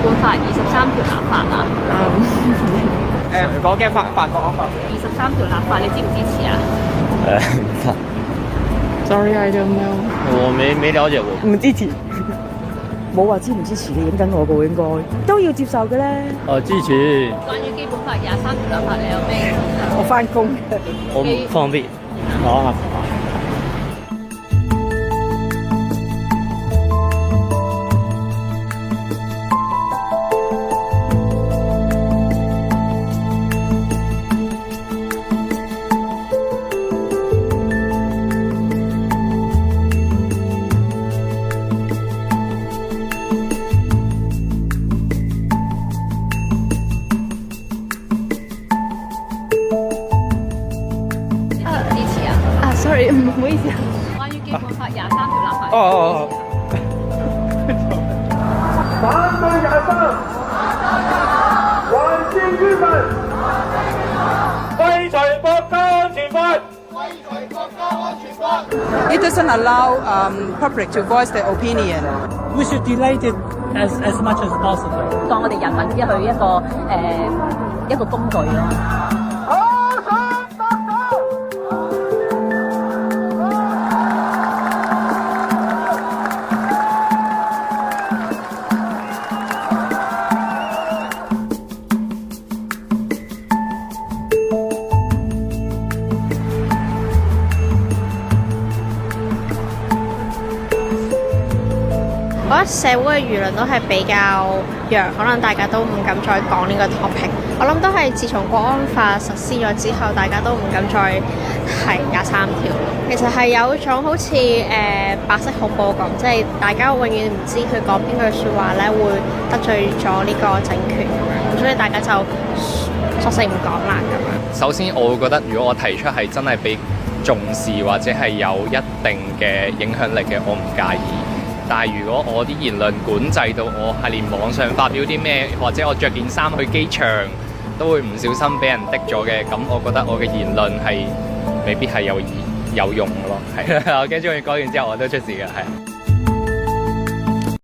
本法23條立法啊？講嘅法國啊嘛。23條立法，你支唔支持啊？Sorry, I don't know。我沒了解過。唔支持。冇話支唔支持，你影緊我嘅應該都要接受嘅咧。支持。關於基本法23條立法，你有咩？我翻工嘅。我唔方便。啊。sorry，唔好意思啊。關於基本法23條立法。反對23，還政於民，廢除國家安全法。It doesn't allow public to voice their opinion. We should delay it as much as possible. 當我哋人民一個工具咯。我覺得社會嘅輿論都係比較弱，可能大家都唔敢再講呢個 topic。我諗都係自從國安法實施咗之後，大家都唔敢再提23條。其實係有一種好似白色恐怖咁，即係大家永遠唔知佢講邊句説話咧會得罪咗呢個政權咁樣，咁所以大家就索性唔講啦咁樣。首先我會覺得，如果我提出係真係被重視或者係有一定嘅影響力嘅，我唔介意。但係如果我啲言論管制到我係連網上發表啲咩，或者我着件衫去機場都會唔小心俾人滴咗嘅，咁我覺得我嘅言論係未必係有用嘅咯。係我驚中意講完之後我都出事嘅，係。